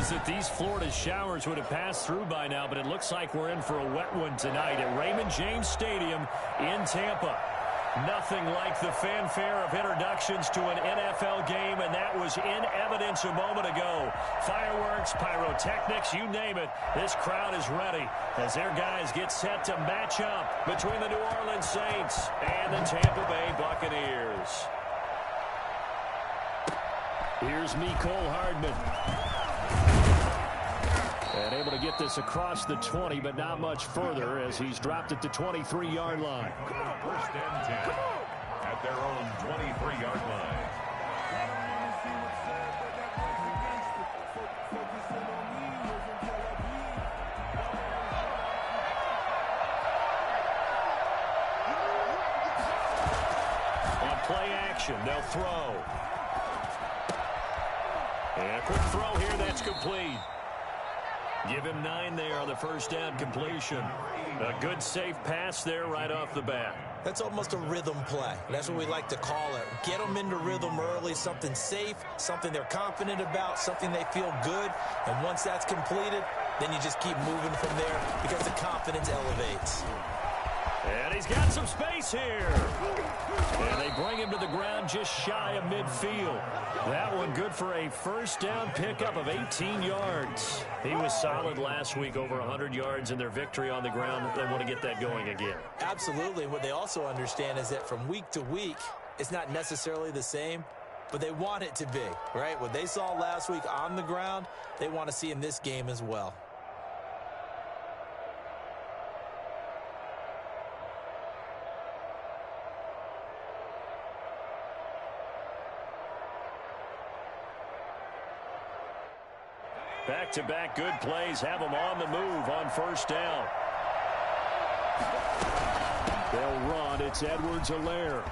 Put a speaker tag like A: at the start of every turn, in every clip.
A: is that these Florida showers would have passed through by now, but it looks like we're in for a wet one tonight at Raymond James Stadium in Tampa. Nothing like the fanfare of introductions to an NFL game, and that was in evidence a moment ago. Fireworks, pyrotechnics, you name it. This crowd is ready as their guys get set to match up between the New Orleans Saints and the Tampa Bay Buccaneers. Here's Mecole Hardman. And able to get this across the 20, but not much further as he's dropped it to 23-yard line.
B: First and 10 at their own 23-yard line.
A: On play action, they'll throw. And a quick throw here, that's complete. Give him 9 there on the first down completion. A good, safe pass there right off the bat.
C: That's almost a rhythm play. That's what we like to call it. Get them into rhythm early, something safe, something they're confident about, something they feel good. And once that's completed, then you just keep moving from there because the confidence elevates.
A: And he's got some space here. And they bring him to the ground just shy of midfield. That one good for a first down pickup of 18 yards. He was solid last week, over 100 yards in their victory on the ground. They want to get that going again.
C: Absolutely. What they also understand is that from week to week, it's not necessarily the same, but they want it to be, right? What they saw last week on the ground, they want to see in this game as well.
A: Back-to-back good plays have them on the move on first down. They'll run. It's Edwards-Helaire.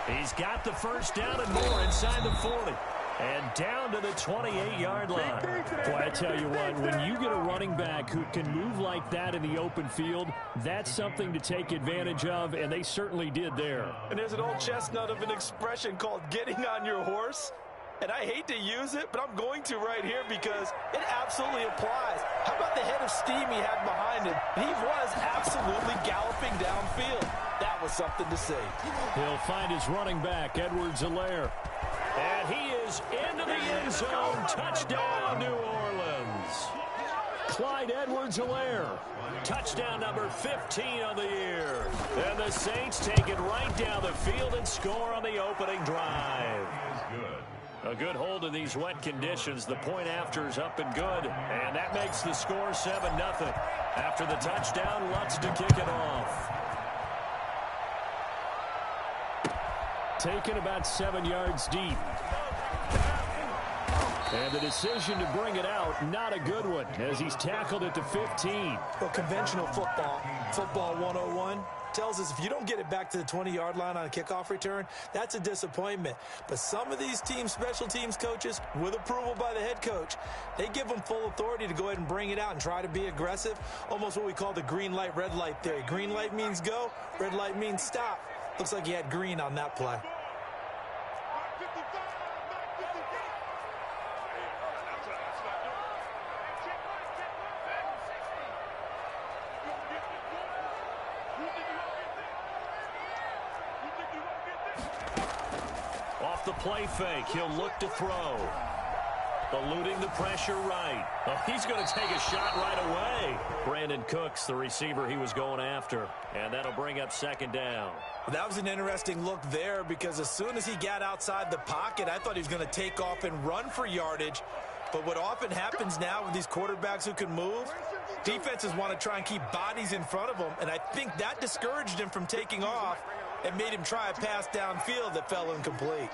A: He's got the first down and more inside the 40. And down to the 28-yard line. Boy, I tell you what, when you get a running back who can move like that in the open field, that's something to take advantage of, and they certainly did there.
D: And there's an old chestnut of an expression called getting on your horse. And I hate to use it, but I'm going to right here because it absolutely applies. How about the head of steam he had behind him? He was absolutely galloping downfield. That was something to see.
A: He'll find his running back, Edwards-Helaire. And he is into the end zone. Touchdown, New Orleans. Clyde Edwards-Helaire. Touchdown number 15 of the year. And the Saints take it right down the field and score on the opening drive. A good hold in these wet conditions. The point after is up and good. And that makes the score 7-0. After the touchdown, Lutz to kick it off. Taken about 7 yards deep. And the decision to bring it out, not a good one, as he's tackled at the 15.
C: Well, conventional football 101, tells us if you don't get it back to the 20-yard line on a kickoff return, that's a disappointment. But some of these teams, special teams coaches, with approval by the head coach, they give them full authority to go ahead and bring it out and try to be aggressive, almost what we call the green light, red light theory. Green light means go, red light means stop. Looks like he had green on that play.
A: Off the play fake, he'll look to throw. Eluding the pressure right. Oh, he's going to take a shot right away. Brandon Cooks, the receiver he was going after. And that'll bring up second down.
C: That was an interesting look there because as soon as he got outside the pocket, I thought he was going to take off and run for yardage. But what often happens now with these quarterbacks who can move, defenses want to try and keep bodies in front of them. And I think that discouraged him from taking off and made him try a pass downfield that fell incomplete.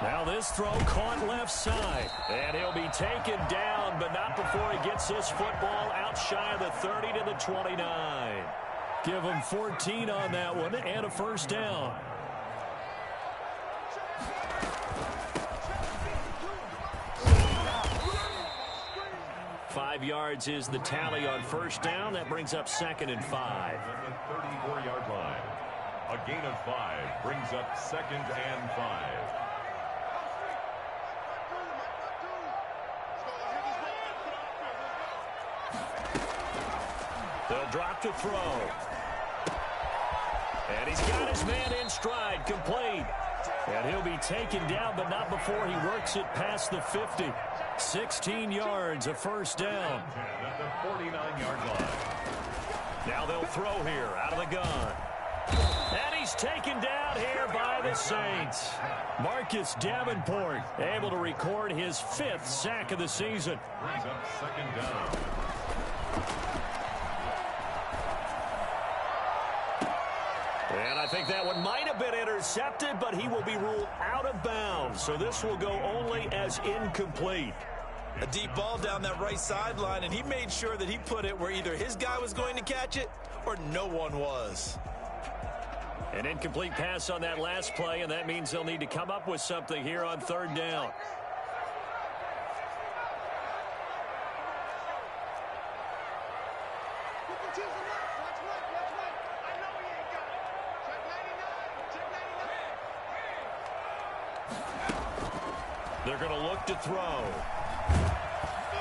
A: Now this throw caught left side. And he'll be taken down, but not before he gets this football out shy of the 30 to the 29. Give him 14 on that one and a first down. Five yards is the tally on first down. That brings up 2nd and 5.
B: At the 34-yard line. A gain of 5 brings up 2nd and 5.
A: They'll drop to throw. And he's got his man in stride, complete. And he'll be taken down, but not before he works it past the 50. 16 yards, a first down.
B: At the 49-yard line.
A: Now they'll throw here out of the gun. And he's taken down here by the Saints. Marcus Davenport able to record his 5th sack of the season.
B: Brings up 2nd down.
A: And I think that one might have been intercepted, but he will be ruled out of bounds. So this will go only as incomplete.
C: A deep ball down that right sideline, and he made sure that he put it where either his guy was going to catch it or no one was.
A: An incomplete pass on that last play, and that means they'll need to come up with something here on 3rd down. They're going to look to throw.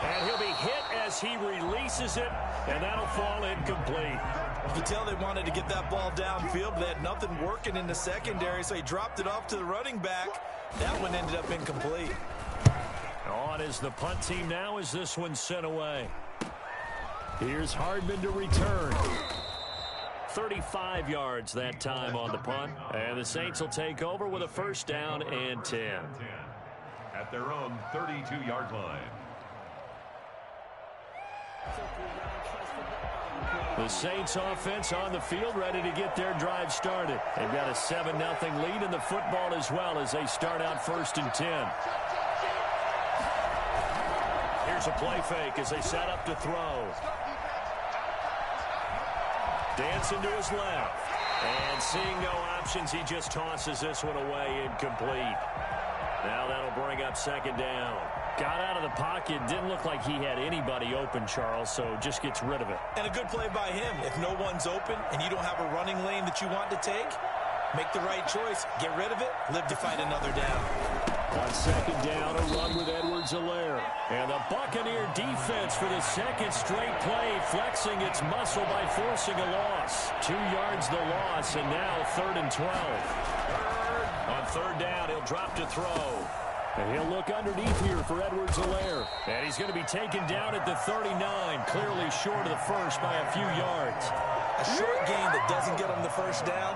A: And he'll be hit as he releases it, and that'll fall incomplete.
C: You can tell they wanted to get that ball downfield, but they had nothing working in the secondary, so he dropped it off to the running back. That one ended up incomplete.
A: On is the punt team now as this one's sent away. Here's Hardman to return. 35 yards that time on the punt. And the Saints will take over with a first down and 10.
B: At their own 32-yard line.
A: The Saints offense on the field ready to get their drive started. They've got a 7-0 lead in the football as well as they start out 1st and 10. Here's a play fake as they set up to throw. Dancing to his left. And seeing no options, he just tosses this one away incomplete. Now that'll bring up 2nd down. Got out of the pocket. Didn't look like he had anybody open, Charles, so just gets rid of it.
C: And a good play by him. If no one's open and you don't have a running lane that you want to take, make the right choice. Get rid of it. Live to fight another down.
A: On 2nd down, a run with Edwards-Helaire. And the Buccaneer defense for the 2nd straight play, flexing its muscle by forcing a loss. 2 yards the loss, and now 3rd and 12. On 3rd down, he'll drop to throw. And he'll look underneath here for Edwards-Helaire. And he's going to be taken down at the 39, clearly short of the first by a few yards.
C: A short gain that doesn't get him the first down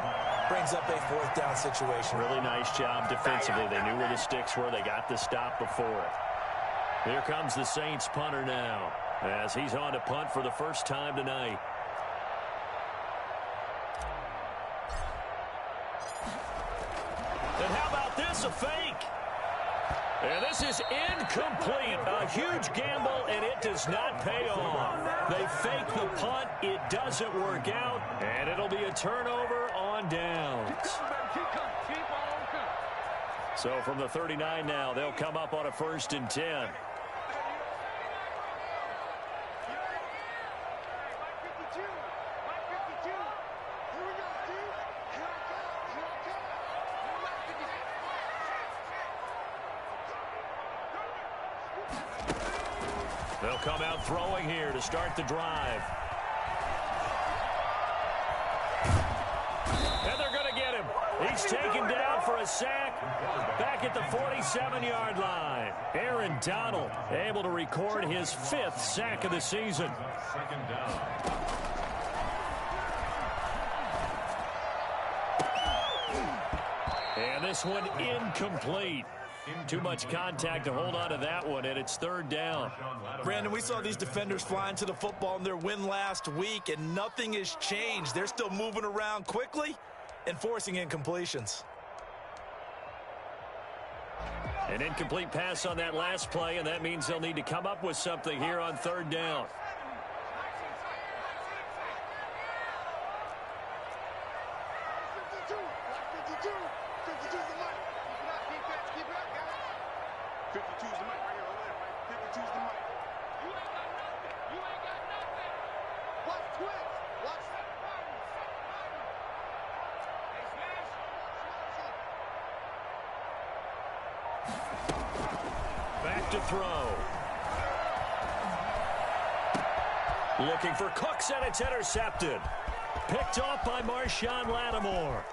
C: brings up a 4th down situation.
A: Really nice job defensively. They knew where the sticks were. They got the stop before it. Here comes the Saints punter now as he's on to punt for the first time tonight. And how about this, a fake? And this is incomplete. A huge gamble, and it does not pay off. They fake the punt. It doesn't work out, and it'll be a turnover on downs. So from the 39 now, they'll come up on a 1st and 10. They'll come out throwing here to start the drive. And they're going to get him. He's taken down for a sack back at the 47-yard line. Aaron Donald able to record his 5th sack of the season.
B: 2nd down.
A: And this one incomplete. Too much contact to hold on to that one, and it's 3rd down.
C: Brandon, we saw these defenders flying to the football in their win last week, and nothing has changed. They're still moving around quickly and forcing incompletions.
A: An incomplete pass on that last play, and that means they'll need to come up with something here on 3rd down. look to throw. Looking for Cooks, and it's intercepted. Picked off by Marshawn Lattimore.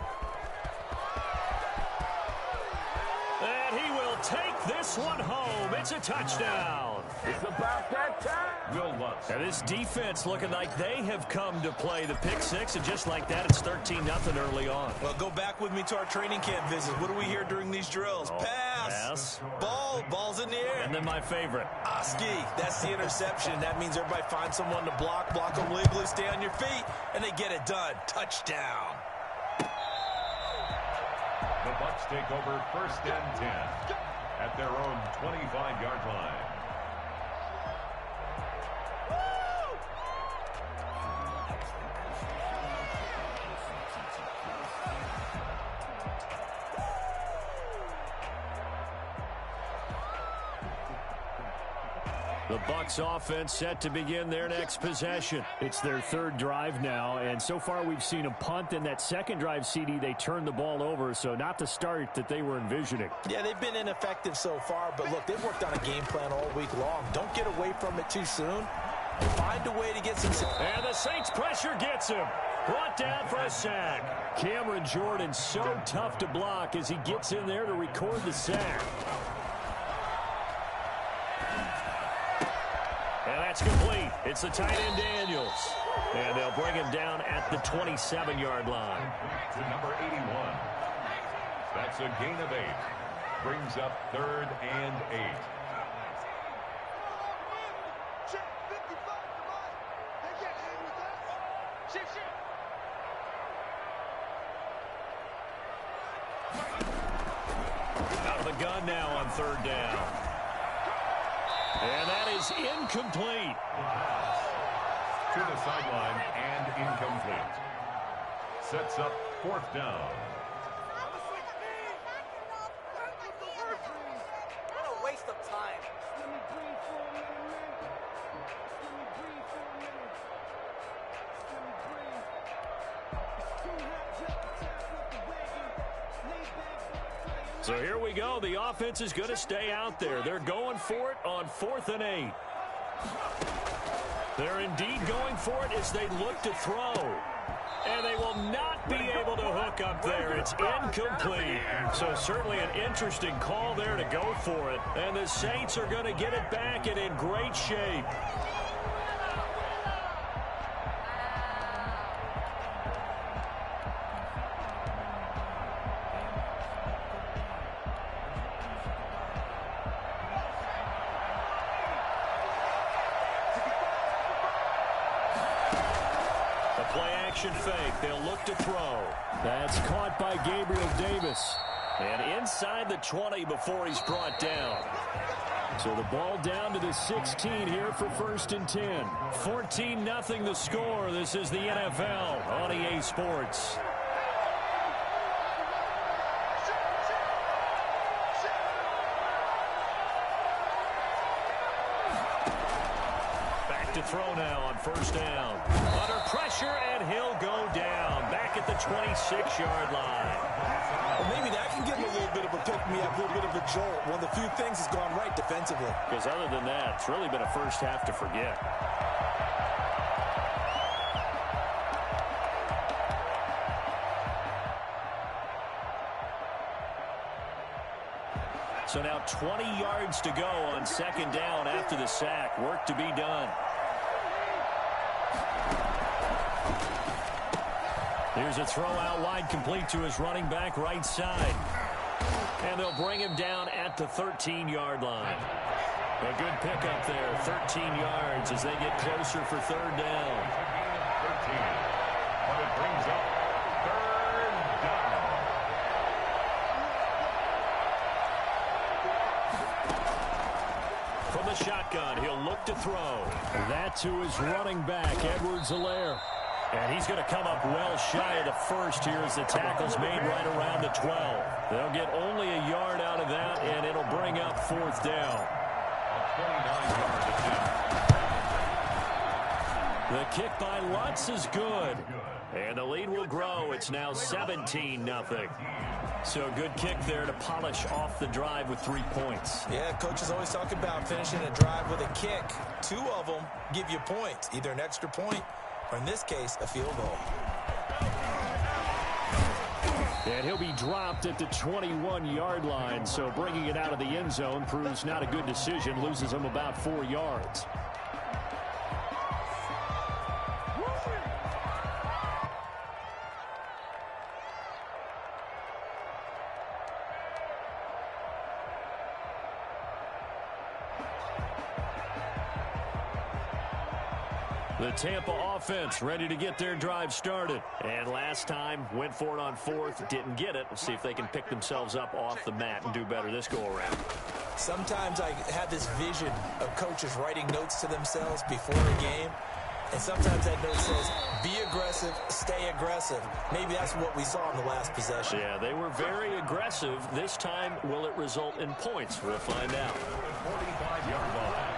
A: And he will take this one home. It's a touchdown.
E: It's about that time.
B: Will Lutz.
A: And this defense looking like they have come to play the pick six, and just like that, it's 13-0 early on.
C: Well, go back with me to our training camp visit. What do we hear during these drills? Pass. Ball's in the air.
A: And then my favorite.
C: Oski, that's the interception. That means everybody finds someone to block them legally, stay on your feet, and they get it done. Touchdown.
B: The Bucks take over 1st and 10 at their own 25-yard line.
A: The Bucks offense set to begin their next possession.
F: It's their third drive now, and so far we've seen a punt. In that second drive, CD, they turned the ball over, so not the start that they were envisioning.
C: Yeah, they've been ineffective so far, but look, they've worked on a game plan all week long. Don't get away from it too soon. Find a way to get some...
A: And the Saints pressure gets him. Brought down for a sack. Cameron Jordan so tough to block as he gets in there to record the sack. And that's complete. It's the tight end Daniels. And they'll bring him down at the 27-yard line.
B: To number 81. That's a gain of 8. Brings up 3rd and 8.
A: Out of the gun now on 3rd down. And that is incomplete.
B: To the sideline and incomplete. Sets up 4th down.
E: What a waste of time.
A: So here we go. The offense is going to stay out there. They're going for it on 4th and 8. They're indeed going for it as they look to throw. And they will not be able to hook up there. It's incomplete. So certainly an interesting call there to go for it. And the Saints are going to get it back and in great shape. Fake. They'll look to throw.
F: That's caught by Gabriel Davis.
A: And inside the 20 before he's brought down.
F: So the ball down to the 16 here for 1st and 10.
A: 14-0 the score. This is the NFL on EA Sports. Back to throw now on 1st down. Under pressure, and he'll go down. Back at the 26-yard line.
C: Well, maybe that can give him a little bit of a pick-me-up, a little bit of a jolt. One of the few things has gone right defensively.
A: Because other than that, it's really been a first half to forget. So now 20 yards to go on 2nd down after the sack. Work to be done. Here's a throw out wide, complete to his running back right side. And they'll bring him down at the 13-yard line. A good pickup there, 13 yards as they get closer for 3rd down.
B: 13. But it brings up 3rd down.
A: From the shotgun, he'll look to throw.
F: That to his running back, Edwards-Helaire.
A: And he's going to come up well shy of the 1st here as the tackle's made right around the 12. They'll get only a yard out of that, and it'll bring up 4th down.
B: A 29-yard attempt.
A: The kick by Lutz is good. And the lead will grow. It's now 17-0. So good kick there to polish off the drive with 3 points.
C: Yeah, coaches always talk about finishing a drive with a kick. 2 of them give you points, either an extra point or, in this case, a field goal.
F: And he'll be dropped at the 21-yard line, so bringing it out of the end zone proves not a good decision, loses him about 4 yards. The Tampa offense ready to get their drive started. And last time, went for it on 4th, didn't get it. We'll see if they can pick themselves up off the mat and do better this go-around.
C: Sometimes I have this vision of coaches writing notes to themselves before a game. And sometimes that note says, be aggressive, stay aggressive. Maybe that's what we saw in the last possession.
A: Yeah, they were very aggressive. This time, will it result in points? We'll find out.
B: 45-yard line.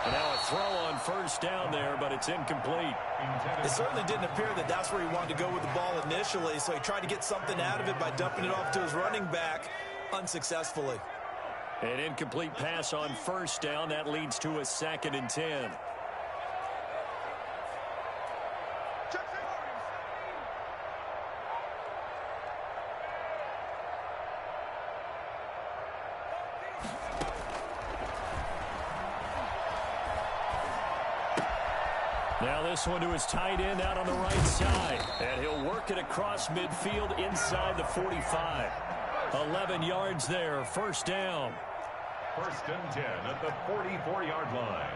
A: Now a throw on 1st down there, but it's incomplete.
C: It certainly didn't appear that that's where he wanted to go with the ball initially, so he tried to get something out of it by dumping it off to his running back unsuccessfully.
A: An incomplete pass on 1st down. That leads to a 2nd and 10. Now this one to his tight end out on the right side. And he'll work it across midfield inside the 45. 11 yards there, 1st down.
B: 1st and 10 at the 44-yard line.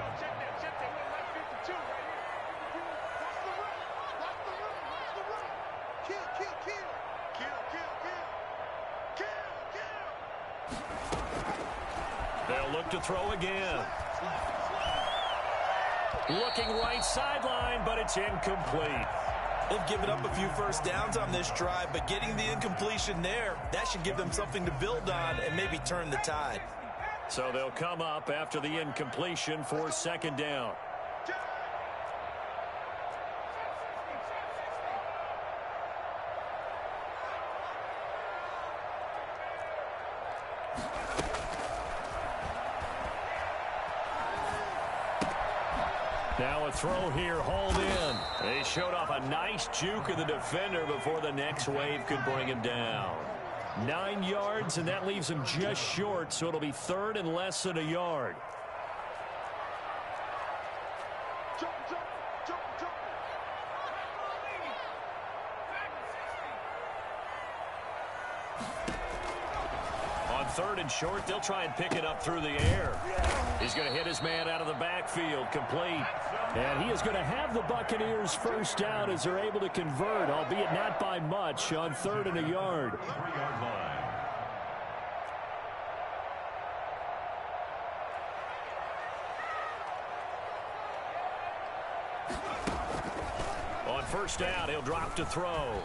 A: They'll look to throw again. Looking right sideline, but it's incomplete.
C: They've given up a few 1st downs on this drive, but getting the incompletion there, that should give them something to build on and maybe turn the tide.
A: So they'll come up after the incompletion for 2nd down. Now a throw here, hauled in. They showed off a nice juke of the defender before the next wave could bring him down. 9 yards, and that leaves him just short, so it'll be 3rd and less than a yard. On 3rd and short, they'll try and pick it up through the air. He's going to hit his man out of the backfield, complete. And he is going to have the Buccaneers 1st down as they're able to convert, albeit not by much, on 3rd and a yard.
B: 3-yard line.
A: On 1st down, he'll drop to throw.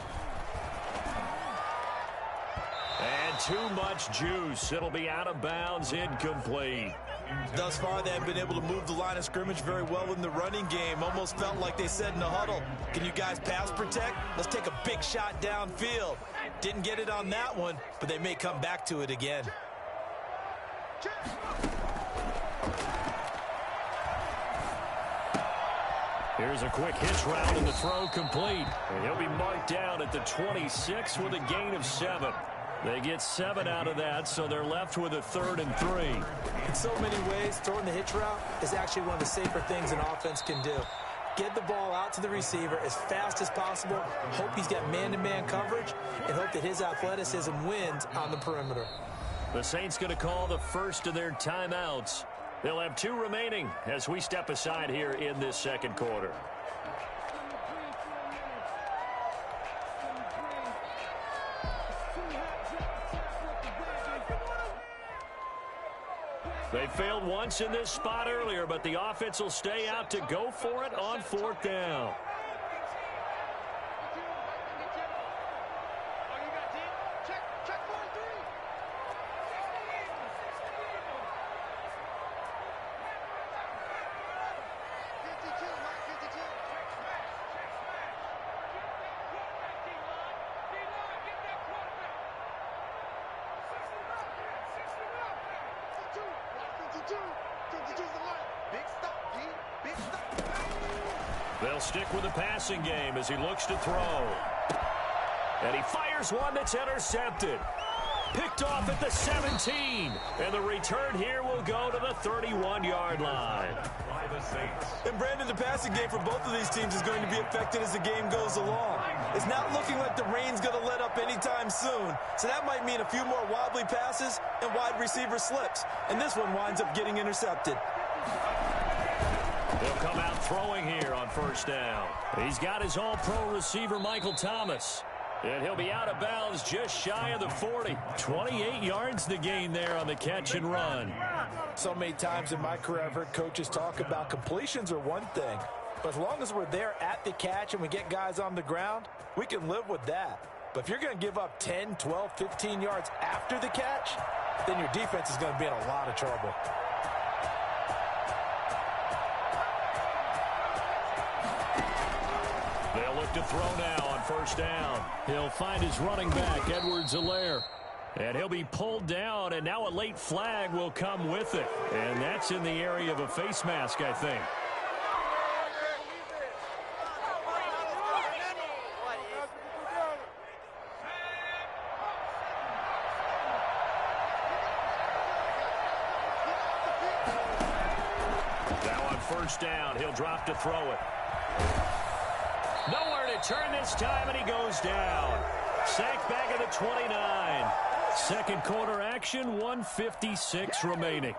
A: And too much juice. It'll be out of bounds, incomplete.
C: Thus far, they have been able to move the line of scrimmage very well in the running game. Almost felt like they said in the huddle, can you guys pass protect? Let's take a big shot downfield. Didn't get it on that one, but they may come back to it again.
A: Here's a quick hitch route and the throw complete. And he'll be marked down at the 26 with a gain of 7. They get 7 out of that, so they're left with a 3rd and 3.
C: In so many ways, throwing the hitch route is actually one of the safer things an offense can do. Get the ball out to the receiver as fast as possible, hope he's got man-to-man coverage, and hope that his athleticism wins on the perimeter.
A: The Saints going to call the first of their timeouts. They'll have 2 remaining as we step aside here in this 2nd quarter. They failed once in this spot earlier, but the offense will stay out to go for it on 4th down. They'll stick with the passing game as he looks to throw. And he fires one that's intercepted. Picked off at the 17. And the return here will go to the 31-yard line.
C: And Brandon, the passing game for both of these teams is going to be affected as the game goes along. It's not looking like the rain's going to let up anytime soon. So that might mean a few more wobbly passes and wide receiver slips. And this one winds up getting intercepted.
A: He'll come out throwing here on first down. He's got his all-pro receiver, Michael Thomas. And he'll be out of bounds just shy of the 40. 28 yards to gain there on the catch and run.
D: So many times in my career I've heard coaches talk about completions are one thing. But as long as we're there at the catch and we get guys on the ground, we can live with that. But if you're going to give up 10, 12, 15 yards after the catch, then your defense is going to be in a lot of trouble.
A: They'll look to throw now on first down. He'll find his running back, Edwards-Helaire. And he'll be pulled down, and now a late flag will come with it. And that's in the area of a face mask, I think. Now on first down, he'll drop to throw it. Nowhere to turn this time, and he goes down. Sacked back at the 29. Second quarter action, 1:56 remaining.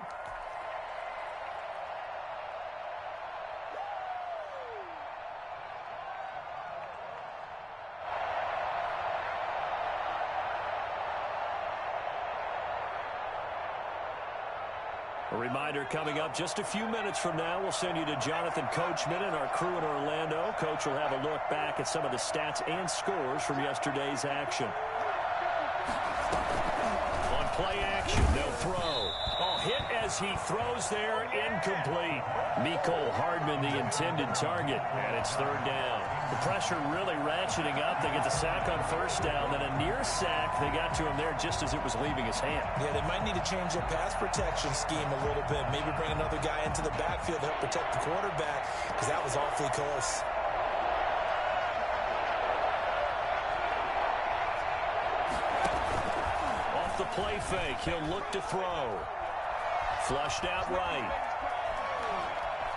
A: A reminder coming up just a few minutes from now. We'll send you to Jonathan Coachman and our crew in Orlando. Coach will have a look back at some of the stats and scores from yesterday's action. On play action, they'll throw. Oh, hit as he throws there, incomplete. Mecole Hardman, the intended target, and it's third down. The pressure really ratcheting up. They get the sack on first down, then a near sack. They got to him there just as it was leaving his hand.
C: Yeah, they might need to change their pass protection scheme a little bit. Maybe bring another guy into the backfield to help protect the quarterback, because that was awfully close.
A: Off the play fake, he'll look to throw. Flushed out right.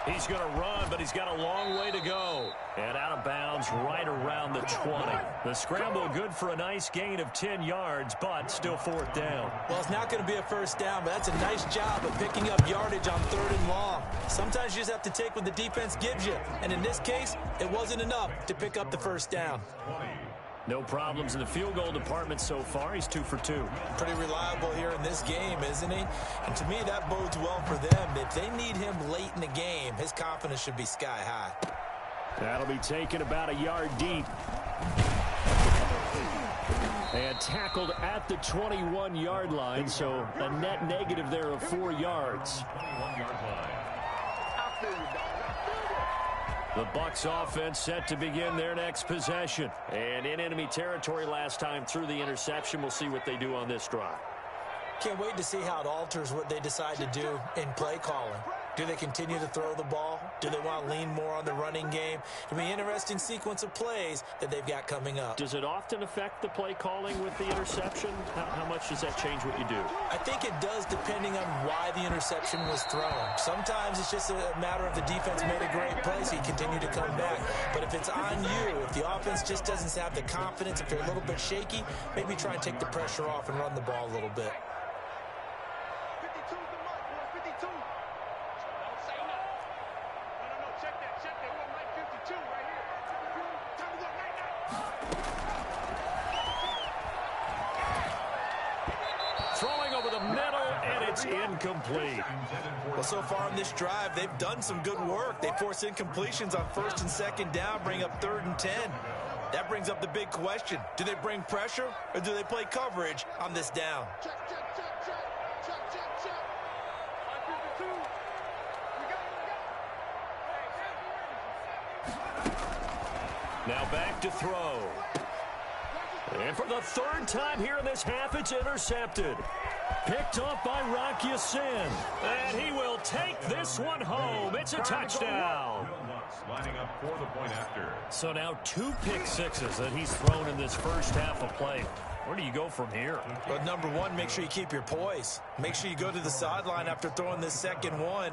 A: He's going to run, but he's got a long way to go. And out of bounds right around the 20. The scramble good for a nice gain of 10 yards, but still fourth down.
C: Well, it's not going to be a first down, but that's a nice job of picking up yardage on third and long. Sometimes you just have to take what the defense gives you. And in this case, it wasn't enough to pick up the first down.
A: No problems in the field goal department so far. He's 2 for 2.
C: Pretty reliable here in this game, isn't he? And to me, that bodes well for them. If they need him late in the game, his confidence should be sky high.
A: That'll be taken about a yard deep. And tackled at the 21-yard line, so a net negative there of 4 yards.
B: 21-yard line.
A: The Bucs offense set to begin their next possession. And in enemy territory last time through the interception. We'll see what they do on this drive.
C: Can't wait to see how it alters what they decide to do in play calling. Do they continue to throw the ball? Do they want to lean more on the running game? It'll be an interesting sequence of plays that they've got coming up.
A: Does it often affect the play calling with the interception? How much does that change what you do?
C: I think it does, depending on why the interception was thrown. Sometimes it's just a matter of the defense made a great play, so you continue to come back. But if it's on you, if the offense just doesn't have the confidence, if they're a little bit shaky, maybe try and take the pressure off and run the ball a little bit.
A: Throwing over the middle, and it's incomplete.
C: Well, so far on this drive, they've done some good work. They force incompletions on first and second down, bring up 3rd and 10. That brings up the big question. Do they bring pressure, or do they play coverage on this down? Now back to throw.
F: And for the third time here in this half, it's intercepted. Picked off by Rocky Sin. And he will take this one home. It's a touchdown.
B: Lining up for the point after.
F: So now 2 pick sixes that he's thrown in this first half of play. Where do you go from here?
C: Well, number one, make sure you keep your poise. Make sure you go to the sideline after throwing this second one,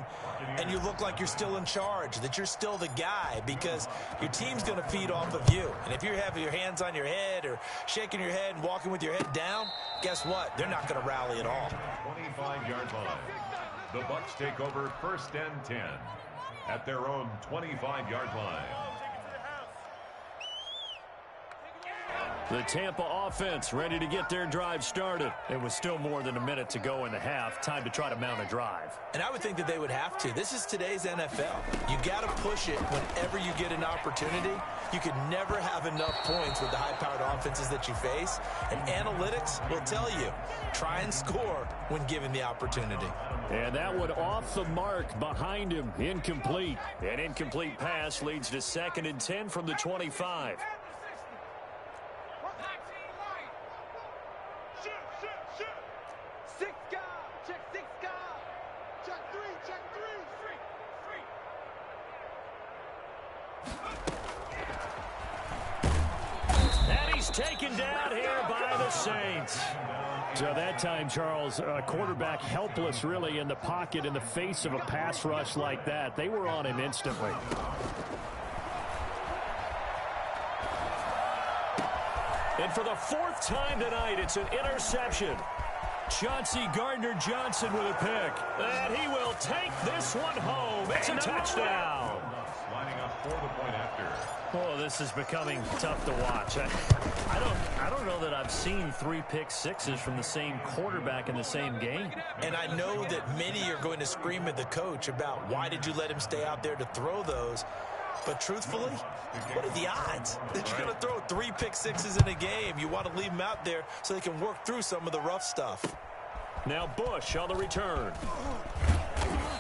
C: and you look like you're still in charge, that you're still the guy, because your team's going to feed off of you. And if you're having your hands on your head or shaking your head and walking with your head down, guess what? They're not going to rally at all.
B: 25-yard line. The Bucs take over 1st and 10 at their own 25-yard line.
F: The Tampa offense ready to get their drive started. It was still more than a minute to go in the half. Time to try to mount a drive.
C: And I would think that they would have to. This is today's NFL. You got to push it whenever you get an opportunity. You can never have enough points with the high-powered offenses that you face. And analytics will tell you, try and score when given the opportunity.
F: And that one off the mark behind him. Incomplete. An incomplete pass leads to 2nd and 10 from the 25. Taken down here by the Saints. So that time, Charles, quarterback helpless really in the pocket in the face of a pass rush like that. They were on him instantly. And for the 4th time tonight, it's an interception. Chauncey Gardner-Johnson with a pick. And he will take this one home. It's a touchdown.
B: Lining up for the point after.
F: Oh, this is becoming tough to watch. I don't know that I've seen 3 pick sixes from the same quarterback in the same game.
C: And I know that many are going to scream at the coach about why did you let him stay out there to throw those. But truthfully, what are the odds that you're going to throw 3 pick sixes in a game? You want to leave them out there so they can work through some of the rough stuff.
F: Now Bush on the return.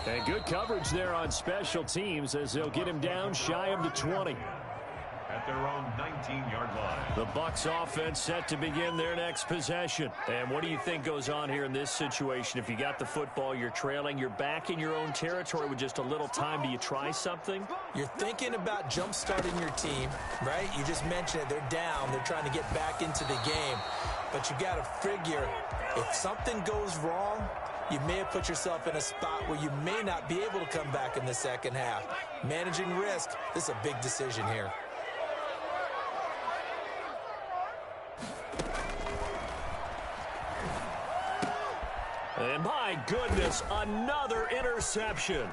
F: And good coverage there on special teams as they'll get him down shy of the 20.
B: At their own 19-yard line.
F: The Bucs offense set to begin their next possession. And what do you think goes on here in this situation? If you got the football, you're trailing, you're back in your own territory with just a little time. Do you try something?
C: You're thinking about jump-starting your team, right? You just mentioned it. They're down. They're trying to get back into the game. But you got to figure if something goes wrong, you may have put yourself in a spot where you may not be able to come back in the second half. Managing risk, this is a big decision here.
F: And my goodness, another interception.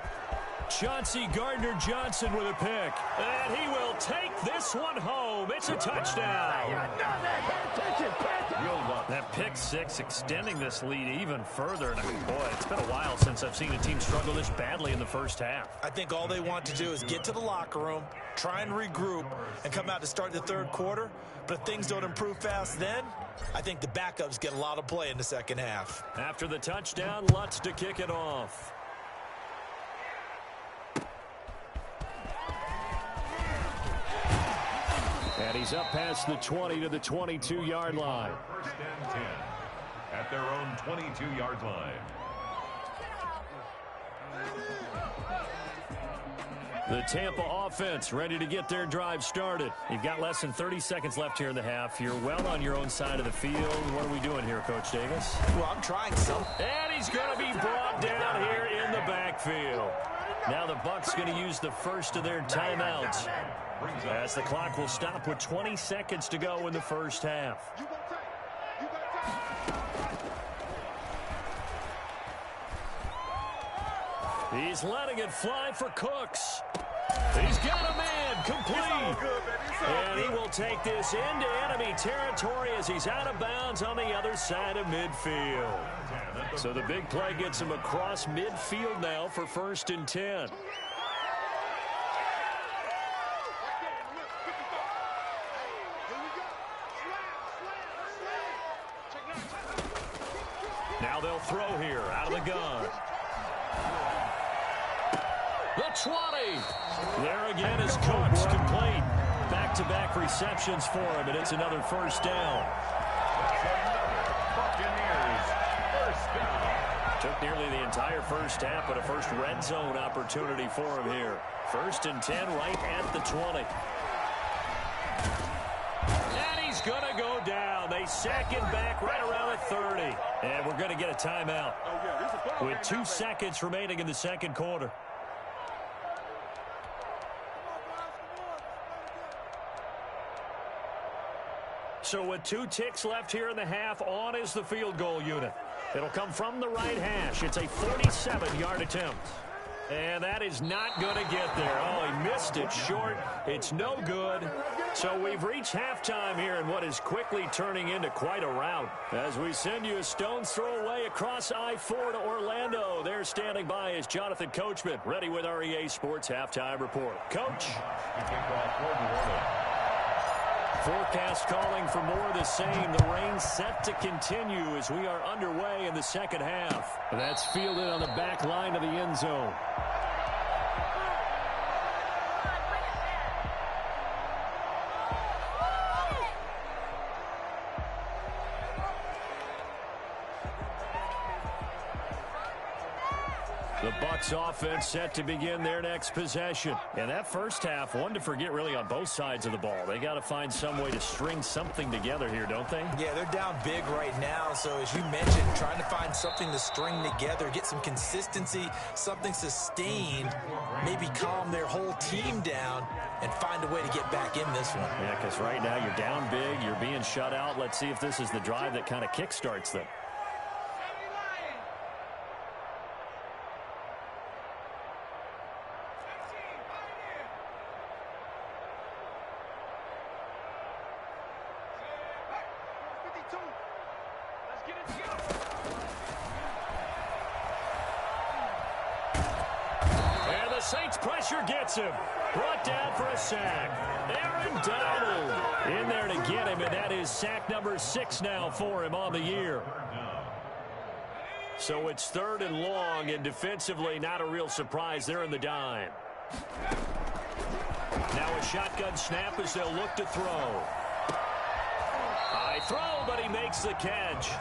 F: Chauncey Gardner-Johnson with a pick. And he will take this one home. It's a touchdown. That pick six extending this lead even further. And boy, it's been a while since I've seen a team struggle this badly in the first half.
C: I think all they want to do is get to the locker room, try and regroup, and come out to start the third quarter. But if things don't improve fast then, I think the backups get a lot of play in the second half.
F: After the touchdown, Lutz to kick it off. And he's up past the 20 to the 22-yard line.
B: 1st and 10 at their own 22-yard line.
F: The Tampa offense ready to get their drive started. You've got less than 30 seconds left here in the half. You're well on your own side of the field. What are we doing here, Coach Davis?
C: Well, I'm trying some.
F: And he's going to be brought down here in the backfield. Now the Bucs going to use the first of their timeouts, as the clock will stop with 20 seconds to go in the first half. He's letting it fly for Cooks. He's got a man complete. And he will take this into enemy territory as he's out of bounds on the other side of midfield. So the big play gets him across midfield now for 1st and 10. Now they'll throw here out of the gun. The 20. There again is Cooks complete. Back-to-back receptions for him, and it's another first down.
B: Buccaneers, first down.
F: Took nearly the entire first half, but a first red zone opportunity for him here. 1st and 10 right at the 20. And he's going to go down. They sack him back right around the 30. And we're going to get a timeout with 2 seconds remaining in the second quarter. So with 2 ticks left here in the half, on is the field goal unit. It'll come from the right hash. It's a 47-yard attempt. And that is not going to get there. Oh, he missed it short. It's no good. So we've reached halftime here in what is quickly turning into quite a rout. As we send you a stone's throw away across I-4 to Orlando. There standing by is Jonathan Coachman, ready with our EA Sports Halftime Report. Coach. Forecast calling for more of the same. The rain set to continue as we are underway in the second half. And that's fielded on the back line of the end zone. The Bucs offense set to begin their next possession. And that first half, one to forget really on both sides of the ball. They got to find some way to string something together here, don't they?
C: Yeah, they're down big right now. So as you mentioned, trying to find something to string together, get some consistency, something sustained, maybe calm their whole team down and find a way to get back in this one.
F: Yeah, because right now you're down big, you're being shut out. Let's see if this is the drive that kind of kickstarts them. Saints pressure gets him. Brought down for a sack. Aaron Donald in there to get him, and that is sack number 6 now for him on the year. So it's 3rd and long, and defensively not a real surprise. They're in the dime. Now a shotgun snap as they'll look to throw. High throw, but he makes the catch.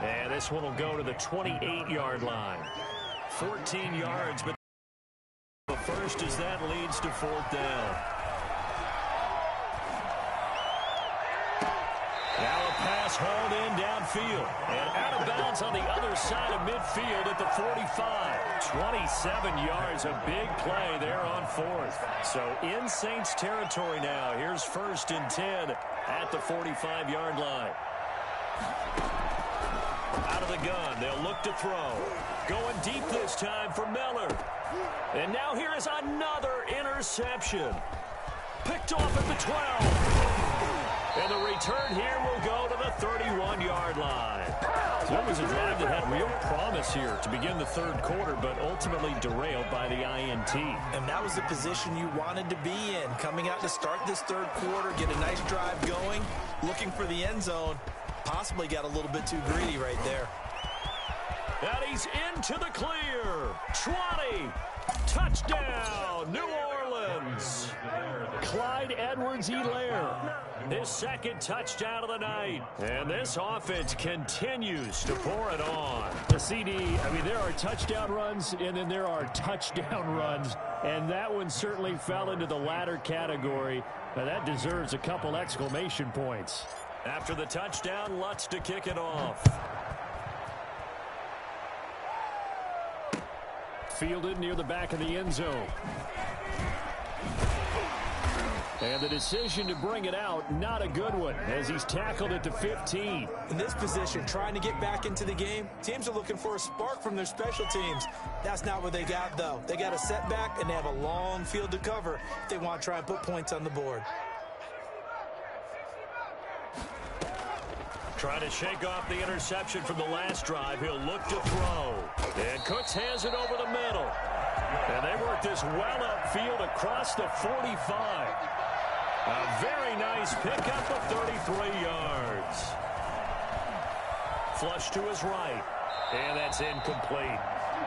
F: And this one will go to the 28-yard line. 14 yards, but the first as that leads to 4th down. Now a pass hauled in downfield. And out of bounds on the other side of midfield at the 45. 27 yards, a big play there on 4th. So in Saints territory now. Here's 1st and 10 at the 45-yard line. Out of the gun, they'll look to throw. Going deep this time for Miller. And now here is another interception. Picked off at the 12. And the return here will go to the 31-yard line. So that was a drive that had real promise here to begin the 3rd quarter, but ultimately derailed by the INT.
C: And that was the position you wanted to be in. Coming out to start this 3rd quarter, get a nice drive going, looking for the end zone. Possibly got a little bit too greedy right there.
F: And he's into the clear. 20. Touchdown, New Orleans. Clyde Edwards-Helaire. His 2nd touchdown of the night. And this offense continues to pour it on.
A: The CD, I mean, there are touchdown runs, and then there are touchdown runs. And that one certainly fell into the latter category. Now, that deserves a couple exclamation points.
F: After the touchdown, Lutz to kick it off.
A: Fielded near the back of the end zone. And the decision to bring it out, not a good one, as he's tackled at the 15.
C: In this position, trying to get back into the game, teams are looking for a spark from their special teams. That's not what they got, though. They got a setback, and they have a long field to cover if they want to try and put points on the board.
F: Trying to shake off the interception from the last drive. He'll look to throw. And Cooks has it over the middle. And they work this well upfield across the 45. A very nice pickup of 33 yards. Flush to his right. And that's incomplete.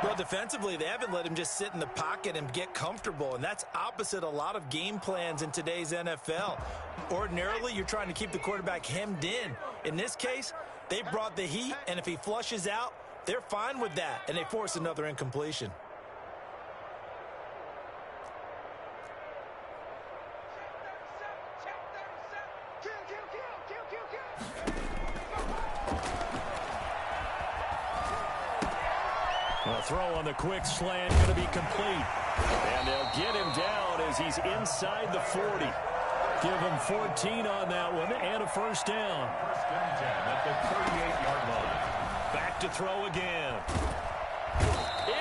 C: Well, defensively, they haven't let him just sit in the pocket and get comfortable, and that's opposite a lot of game plans in today's NFL. Ordinarily, you're trying to keep the quarterback hemmed in. In this case, they brought the heat, and if he flushes out, they're fine with that, and they force another incompletion.
F: A throw on the quick slant going to be complete. And they'll get him down as he's inside the 40. Give him 14 on that one and a first down.
B: First and 10 at the 38-yard line.
F: Back to throw again.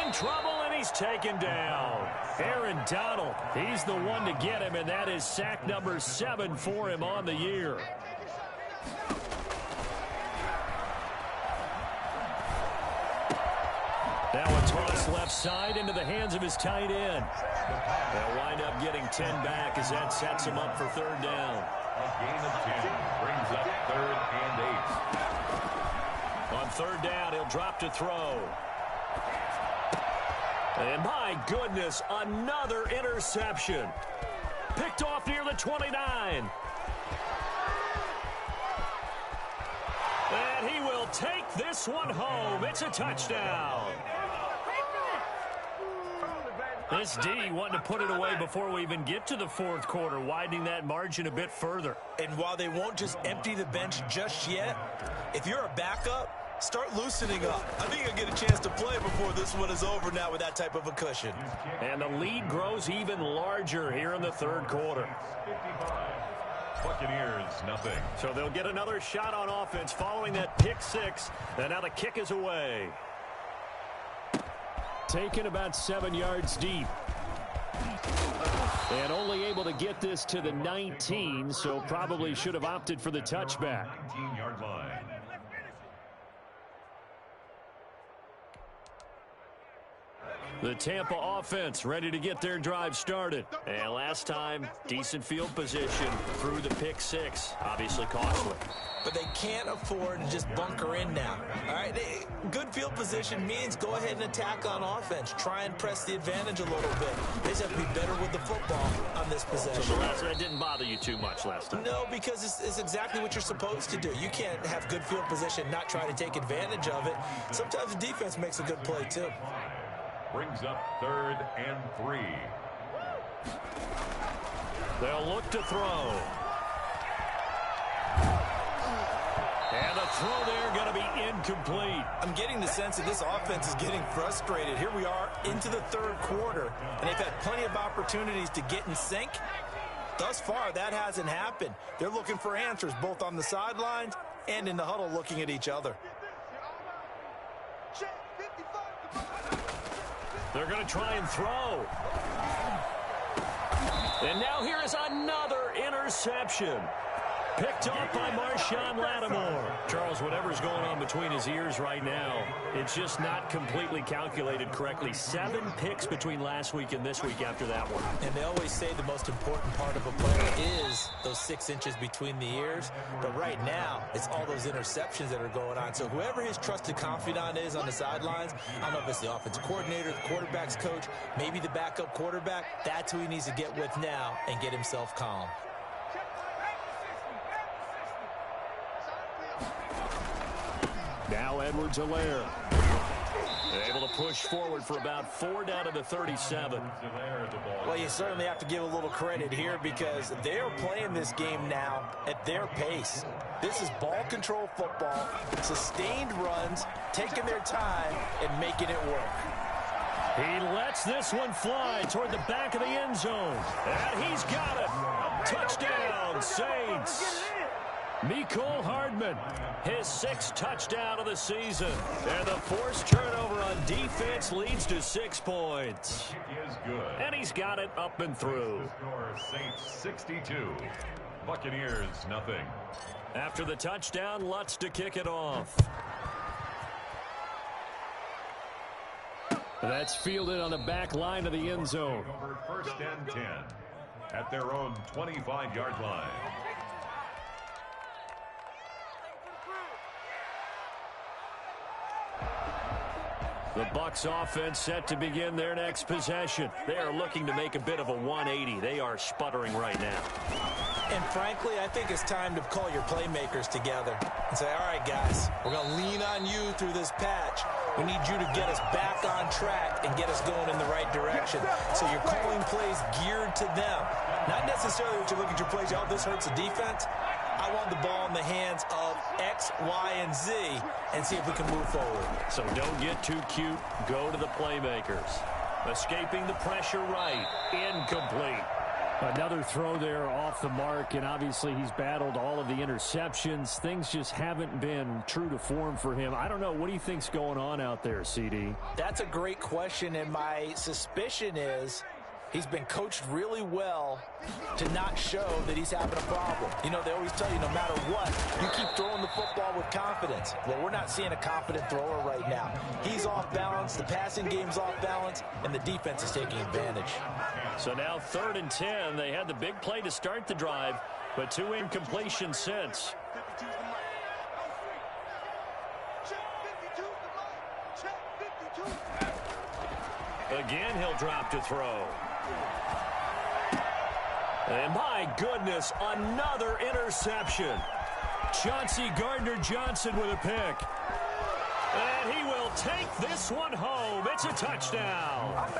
F: In trouble, and he's taken down. Aaron Donald, he's the one to get him, and that is sack number 7 for him on the year. Now a toss left side into the hands of his tight end. They'll wind up getting 10 back as that sets him up for third down.
B: A gain of 10 brings up 3rd and 8.
F: On third down, he'll drop to throw. And my goodness, another interception. Picked off near the 29. And he will take this one home. It's a touchdown. This D wanting to put it away before we even get to the fourth quarter, widening that margin a bit further.
C: And while they won't just empty the bench just yet, if you're a backup, start loosening up. I think you'll get a chance to play before this one is over now with that type of a cushion.
F: And the lead grows even larger here in the third quarter.
B: 55. Buccaneers, nothing.
F: So they'll get another shot on offense following that pick six. And now the kick is away. Taken about 7 yards deep. And only able to get this to the 19, so probably should have opted for the touchback.
B: 19-yard line.
F: The Tampa offense ready to get their drive started. And last time, decent field position through the pick six. Obviously costly.
C: But they can't afford to just bunker in now. All right, good field position means go ahead and attack on offense. Try and press the advantage a little bit. They just have to be better with the football on this possession.
F: So that didn't bother you too much last time?
C: No, because it's exactly what you're supposed to do. You can't have good field position, not try to take advantage of it. Sometimes the defense makes a good play, too.
B: Brings up 3rd and 3.
F: They'll look to throw. And the throw there going to be incomplete.
C: I'm getting the sense that this offense is getting frustrated. Here we are into the third quarter, and they've had plenty of opportunities to get in sync. Thus far, that hasn't happened. They're looking for answers both on the sidelines and in the huddle looking at each other.
F: They're going to try and throw. And now here is another interception. Picked off by Marshawn Lattimore. Charles, whatever's going on between his ears right now, it's just not completely calculated correctly. 7 picks between last week and this week after that one.
C: And they always say the most important part of a player is those 6 inches between the ears. But right now, it's all those interceptions that are going on. So whoever his trusted confidant is on the sidelines, I don't know if it's the offensive coordinator, the quarterback's coach, maybe the backup quarterback, that's who he needs to get with now and get himself calm.
F: Now Edwards-Helaire. Able to push forward for about 4 down to the 37.
C: Well, you certainly have to give a little credit here because they're playing this game now at their pace. This is ball control football, sustained runs, taking their time and making it work.
F: He lets this one fly toward the back of the end zone. And he's got it. Touchdown, Saints. Mecole Hardman, his 6th touchdown of the season. And the forced turnover on defense leads to 6 points.
B: Is good.
F: And he's got it up and through.
B: Score Saints 62. Buccaneers nothing.
F: After the touchdown, Lutz to kick it off. That's fielded on the back line of the end zone.
B: Over 1st and 10 at their own 25-yard line.
F: The Bucs offense set to begin their next possession. They are looking to make a bit of a 180. They are sputtering right now.
C: And frankly, I think it's time to call your playmakers together and say, all right, guys, we're going to lean on you through this patch. We need you to get us back on track and get us going in the right direction. So you're calling plays geared to them. Not necessarily what you look at your plays, oh, this hurts the defense. I want the ball in the hands of X, Y, and Z and see if we can move forward.
F: So don't get too cute. Go to the playmakers. Escaping the pressure right. Incomplete.
A: Another throw there off the mark, and obviously he's battled all of the interceptions. Things just haven't been true to form for him. I don't know. What do you think's going on out there, CD?
C: That's a great question, and my suspicion is he's been coached really well to not show that he's having a problem. You know, they always tell you no matter what, you keep throwing the football with confidence. Well, we're not seeing a confident thrower right now. He's off balance, the passing game's off balance, and the defense is taking advantage.
F: So now 3rd and 10. They had the big play to start the drive, but 2 incompletions since. Again, he'll drop to throw. And my goodness, another interception. Chauncey Gardner-Johnson with a pick. And he will take this one home. It's a touchdown.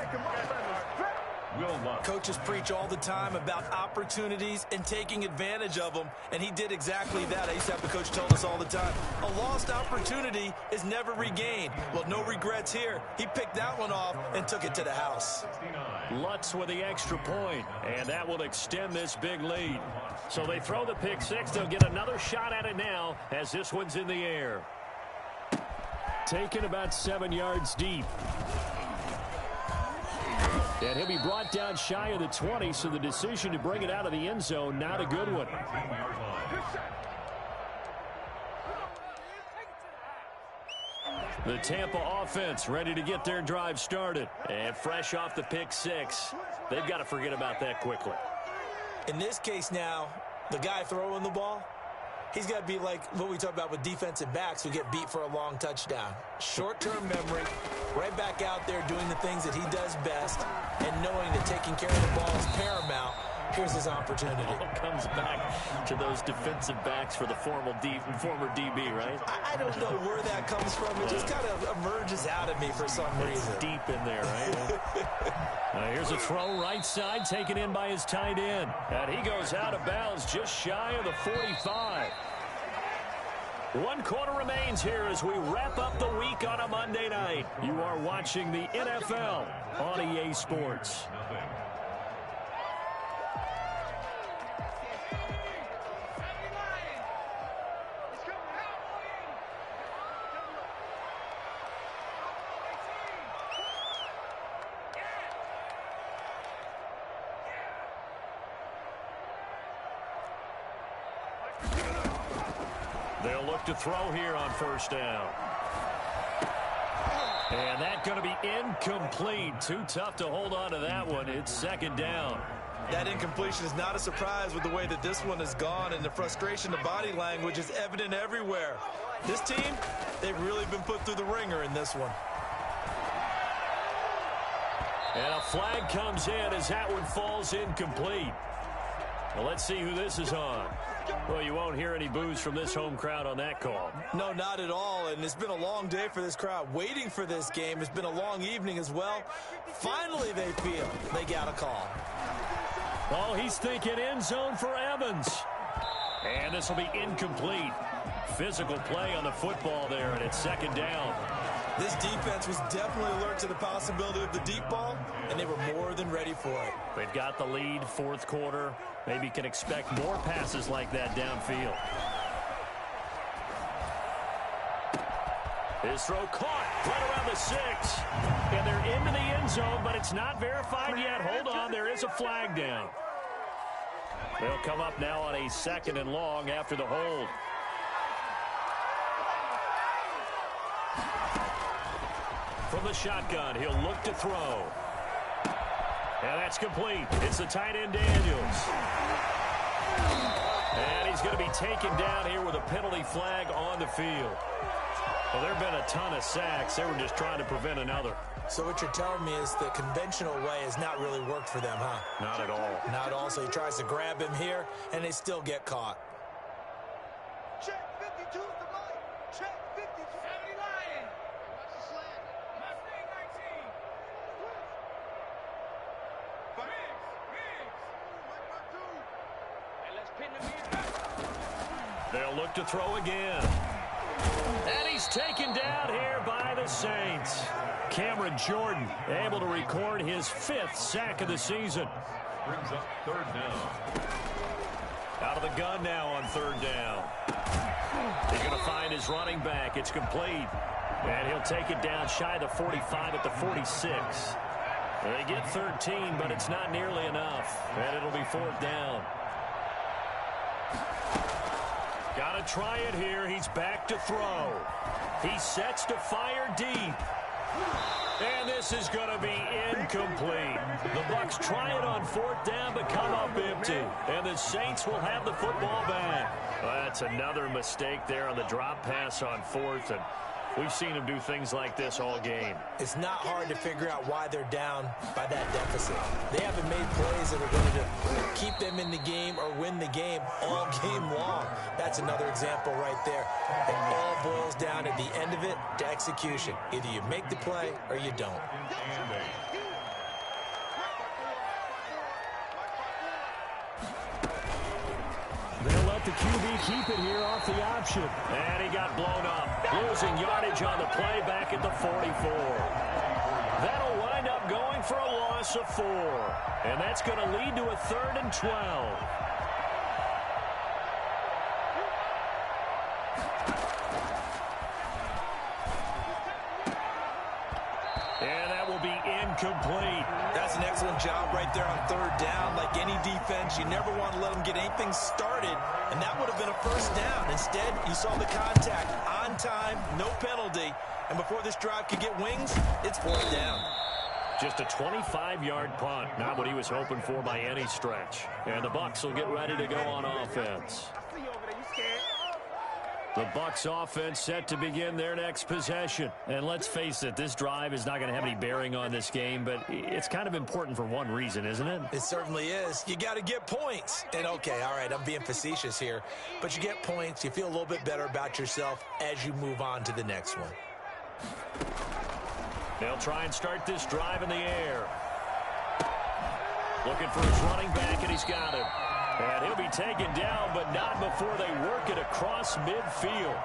C: Coaches preach all the time about opportunities and taking advantage of them, and he did exactly that. I used to have the coach tell us all the time, a lost opportunity is never regained. Well, no regrets here. He picked that one off and took it to the house.
F: Lutz with the extra point, and that will extend this big lead. So they throw the pick six. They'll get another shot at it now as this one's in the air.
A: Taken about 7 yards deep. And he'll be brought down shy of the 20, so the decision to bring it out of the end zone, not a good one. The Tampa offense ready to get their drive started. And fresh off the pick six, they've got to forget about that quickly.
C: In this case now, the guy throwing the ball, he's got to be like what we talk about with defensive backs who get beat for a long touchdown. Short-term memory, right back out there doing the things that he does best, and knowing that taking care of the ball is paramount. Here's his opportunity.
F: It comes back to those defensive backs for the former DB, right?
C: I don't know where that comes from. It just kind of emerges out of me for some reason.
F: It's deep in there, right? Here's a throw right side, taken in by his tight end. And he goes out of bounds just shy of the 45. 1 quarter remains here as we wrap up the week on a Monday night. You are watching the NFL on EA Sports. They'll look to throw here on first down. And that's going to be incomplete. Too tough to hold on to that one. It's 2nd down.
C: That incompletion is not a surprise with the way that this one has gone, and the frustration, the body language is evident everywhere. This team, they've really been put through the ringer in this one.
F: And a flag comes in as that one falls incomplete. Well, let's see who this is on. Well, you won't hear any boos from this home crowd on that call.
C: No, not at all, and it's been a long day for this crowd. Waiting for this game. It's been a long evening as well. Finally, they feel they got a call.
F: Oh, he's thinking end zone for Evans. And this will be incomplete. Physical play on the football there, and it's 2nd down.
C: This defense was definitely alert to the possibility of the deep ball, and they were more than ready for it.
F: They've got the lead, 4th quarter. Maybe can expect more passes like that downfield. His throw caught right around the 6. And they're into the end zone, but it's not verified yet. Hold on, there is a flag down. They'll come up now on a 2nd and long after the hold. From the shotgun, he'll look to throw. And that's complete. It's the tight end, Daniels. And he's going to be taken down here with a penalty flag on the field.
A: Well, there have been a ton of sacks. They were just trying to prevent another.
C: So what you're telling me is the conventional way has not really worked for them, huh?
A: Not at all.
C: Not at all. So he tries to grab him here, and they still get caught.
E: Check 52 to the line. Check 52. 70 line. Watch the slant. Mustang 19. And let's pin them in.
A: They'll look to throw again. And he's taken down here by the Saints. Cameron Jordan able to record his 5th sack of the season.
B: Brings up 3rd down.
A: Out of the gun now on 3rd down. He's going to find his running back. It's complete. And he'll take it down shy of the 45 at the 46. They get 13, but it's not nearly enough. And it'll be 4th down. Got to try it here. He's back to throw. He sets to fire deep. And this is going to be incomplete. The Bucs try it on 4th down, but come up empty. And the Saints will have the football back. Well, that's another mistake there on the drop pass on 4th. And we've seen him do things like this all game.
C: It's not hard to figure out why they're down by that deficit. They haven't made plays that are going to keep them in the game or win the game all game long. That's another example right there. It all boils down at the end of it to execution. Either you make the play or you don't.
A: They'll let the QB keep it here off the option. And he got blown up. Losing yardage on the play back at the 44. That'll wind up going for a loss of 4. And that's going to lead to a 3rd and 12. And that will be incomplete.
C: That's an excellent job right there on 3rd down. Like any defense, you never want to let them get anything started, and that would have been a 1st down. Instead, you saw the contact on time, no penalty, and before this drive could get wings, it's 4th down.
A: Just a 25-yard punt, not what he was hoping for by any stretch. And the Bucs will get ready to go on offense.
E: I see you over there. You scared?
A: The Bucs offense set to begin their next possession. And let's face it, this drive is not going to have any bearing on this game, but it's kind of important for one reason, isn't it?
C: It certainly is. You got to get points. And okay, all right, I'm being facetious here, but you get points, you feel a little bit better about yourself as you move on to the next one.
A: They'll try and start this drive in the air. Looking for his running back, and he's got him. And he'll be taken down, but not before they work it across midfield.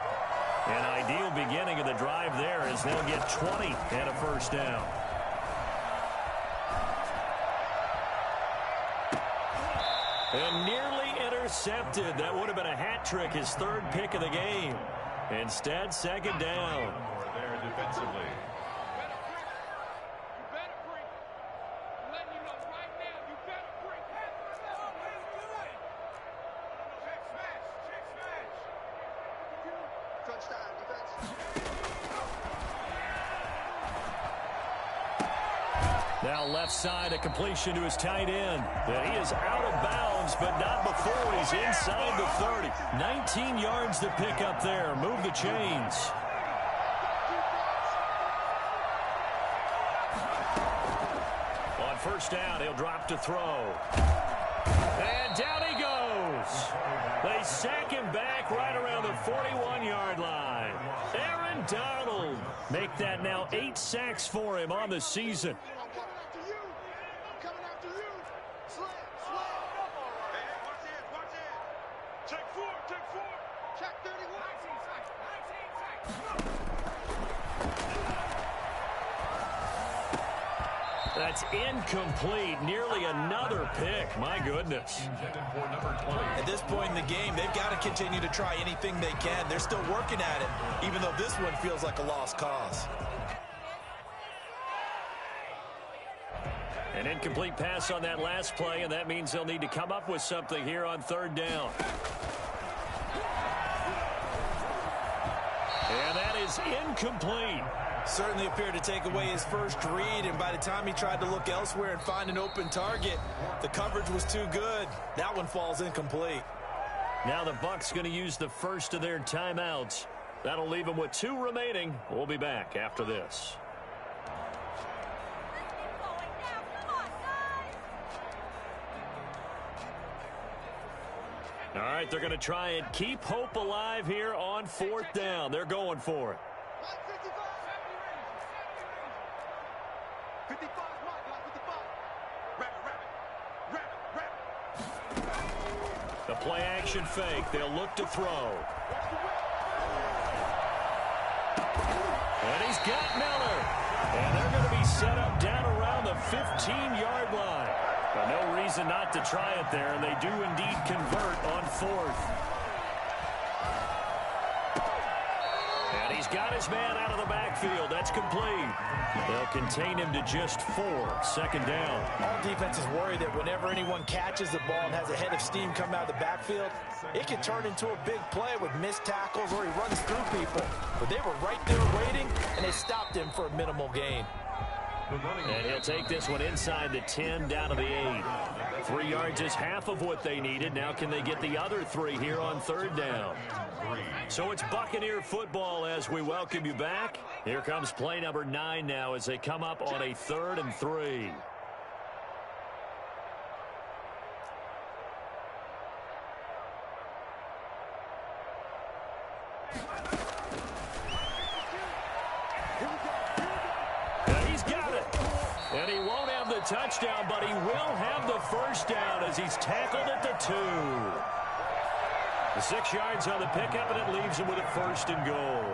A: An ideal beginning of the drive there as they'll get 20 and a 1st down. And nearly intercepted. That would have been a hat trick, his 3rd pick of the game. Instead, 2nd down.
B: There defensively.
A: Now left side, a completion to his tight end. And he is out of bounds, but not before he's inside the 30. 19 yards to pick up there. Move the chains. On 1st down, he'll drop to throw. And down he goes. They sack him back right around the 41-yard line. Aaron Donald make that now 8 sacks for him on the season. That's incomplete. Nearly another pick. My goodness.
C: At this point in the game, they've got to continue to try anything they can. They're still working at it, even though this one feels like a lost cause.
A: An incomplete pass on that last play, and that means they'll need to come up with something here on 3rd down. And that is incomplete.
C: Certainly appeared to take away his first read, and by the time he tried to look elsewhere and find an open target, the coverage was too good. That one falls incomplete.
A: Now the Bucs going to use the first of their timeouts.
F: That'll leave him with 2 remaining. We'll be back after this. All right, they're going to try and keep hope alive here on 4th down. They're going for it.
E: 55,
F: The play action fake. They'll look to throw. And he's got Miller. And they're going to be set up down around the 15-yard line. But no reason not to try it there, and they do indeed convert on 4th. And he's got his man out of the backfield. That's complete. They'll contain him to just 4. 2nd down.
C: All defenses worry that whenever anyone catches the ball and has a head of steam come out of the backfield, it can turn into a big play with missed tackles or he runs through people. But they were right there waiting, and they stopped him for a minimal gain.
F: And he'll take this one inside the 10, down to the 8. 3 yards is half of what they needed. Now can they get the other 3 here on 3rd down? So it's Buccaneer football as we welcome you back. Here comes play number 9 now as they come up on a 3rd and 3. And he won't have the touchdown, but he will have the 1st down as he's tackled at the 2. The 6 yards on the pickup, and it leaves him with a 1st and goal.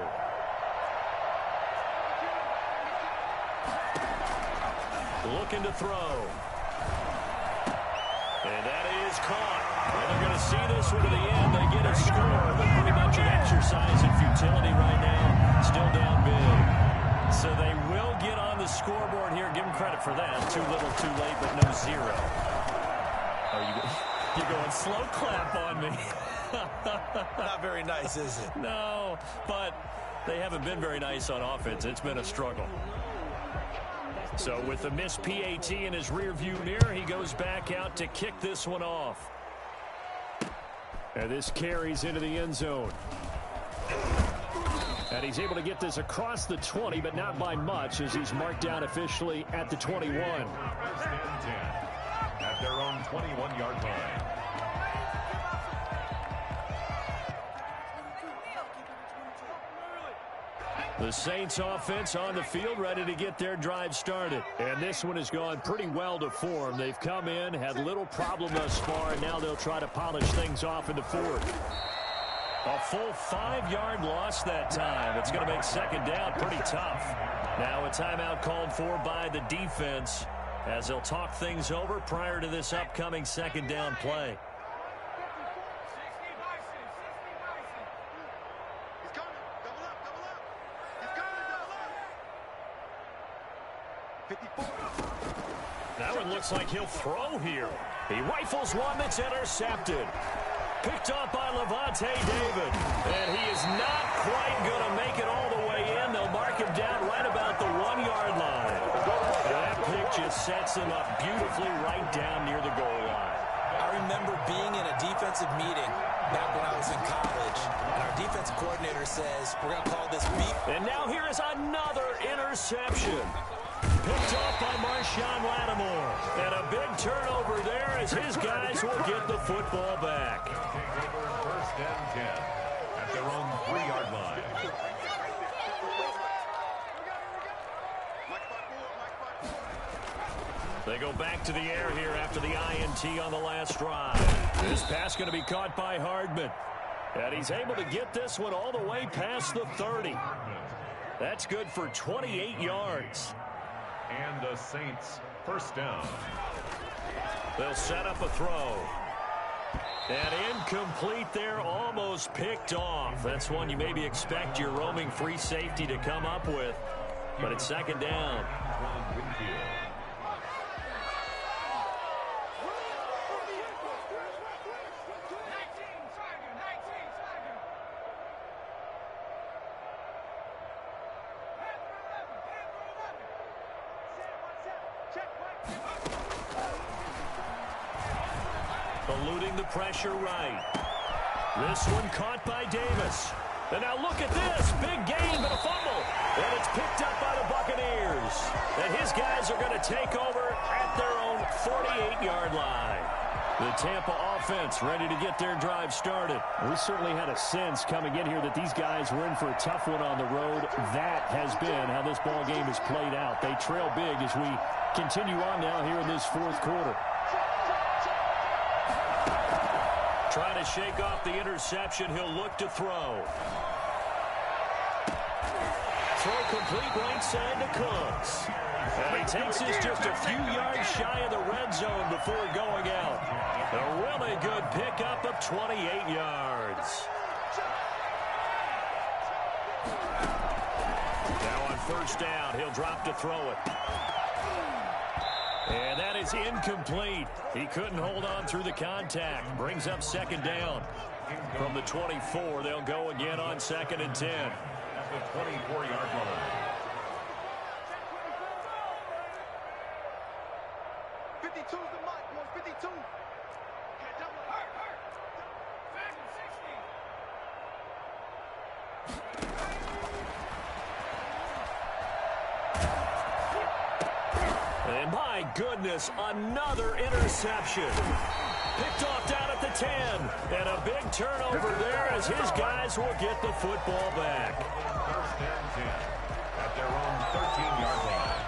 F: Looking to throw. And that is caught. And they're going to see this one to the end. They get a score, but pretty much an exercise in futility right now. Still down big. So they will get on the scoreboard here. Give them credit for that. Too little, too late, but no 0. Oh, you're going slow clap on me.
C: Not very nice, is it?
F: No, but they haven't been very nice on offense. It's been a struggle. So with the missed PAT in his rearview mirror, he goes back out to kick this one off. And this carries into the end zone. And he's able to get this across the 20, but not by much as he's marked down officially at the 21.
B: 1st and 10 at their own 21-yard line.
F: The Saints offense on the field ready to get their drive started. And this one has gone pretty well to form. They've come in, had little problem thus far, and now they'll try to polish things off in the 4th. A full 5-yard loss that time. It's going to make 2nd down pretty tough. Now a timeout called for by the defense as they'll talk things over prior to this upcoming 2nd down play. That one looks like he'll throw here. He rifles one that's intercepted. Picked off by Levante David. And he is not quite going to make it all the way in. They'll mark him down right about the 1-yard line. And that pick just sets him up beautifully right down near the goal line.
C: I remember being in a defensive meeting back when I was in college, and our defensive coordinator says, we're going to call this beat.
F: And now here is another interception. Picked off by Marshawn Lattimore. And a big turnover there as his guys will get the football back.
B: 1st and 10 at their own 3-yard line.
F: They go back to the air here after the INT on the last drive. This pass going to be caught by Hardman. And he's able to get this one all the way past the 30. That's good for 28 yards.
B: And the Saints 1st down.
F: They'll set up a throw. And incomplete there, almost picked off. That's one you maybe expect your roaming free safety to come up with. But it's 2nd down. Eluding the pressure right. This one caught by Davis. And now look at this. Big gain, but a fumble. And it's picked up by the Buccaneers. And his guys are going to take over at their own 48-yard line. The Tampa offense ready to get their drive started.
A: We certainly had a sense coming in here that these guys were in for a tough one on the road. That has been how this ball game has played out. They trail big as we continue on now here in this fourth quarter.
F: Trying to shake off the interception. He'll look to throw. Throw complete right side to Cooks. And he takes this just a few yards shy of the red zone before going out. A really good pickup of 28 yards. Now on first down, he'll drop to throw it. And that is incomplete. He couldn't hold on through the contact. Brings up second down. From the 24, they'll go again on 2nd and 10.
B: At the 24-yard line.
E: 52's the mark. Come on, 52.
F: And my goodness, another interception. Picked off down at the 10. And a big turnover there as his guys will get the football back.
B: First and 10 at their own 13-yard line.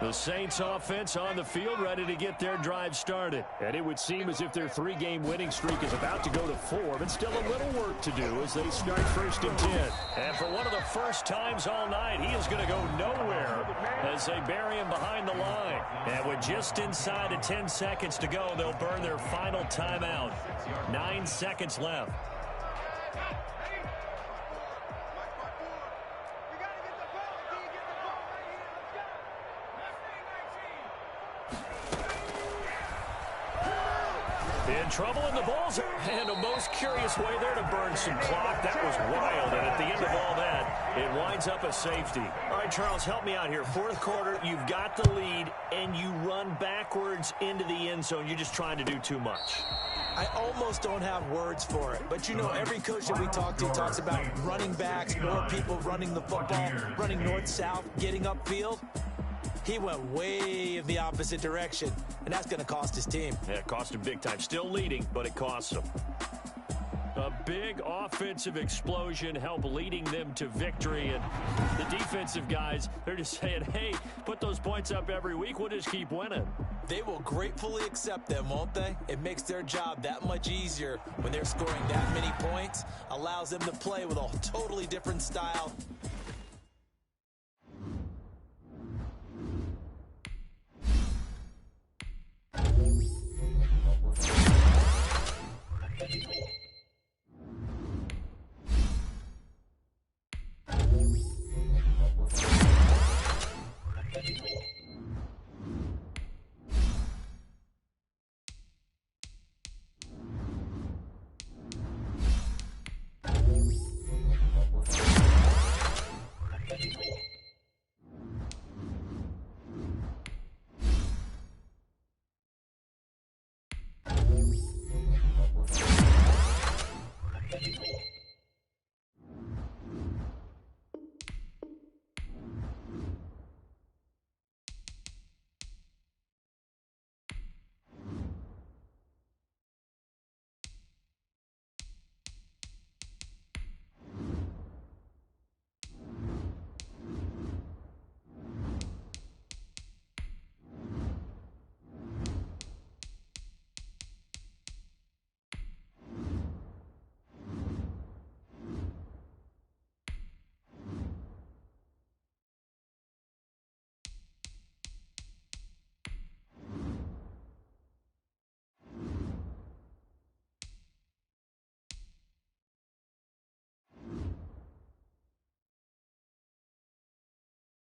F: The Saints offense on the field ready to get their drive started.
A: And it would seem as if their 3-game winning streak is about to go to 4, but still a little work to do as they start 1st and 10.
F: And for one of the first times all night, he is going to go nowhere as they bury him behind the line. And with just inside of 10 seconds to go, they'll burn their final timeout. 9 seconds left. In trouble in the balls, and a most curious way there to burn some clock. That was wild, and at the end of all that, it winds up a safety. All right, Charles, help me out here. Fourth quarter, you've got the lead, and you run backwards into the end zone. You're just trying to do too much.
C: I almost don't have words for it. But, you know, every coach that we talk to talks about running backs, more people running the football, running north-south, getting upfield. He went way in the opposite direction, and that's going to cost his team.
F: Yeah, it cost him big time. Still leading, but it costs him. A big offensive explosion helped leading them to victory. And the defensive guys, they're just saying, hey, put those points up every week. We'll just keep winning.
C: They will gratefully accept them, won't they? It makes their job that much easier when they're scoring that many points. Allows them to play with a totally different style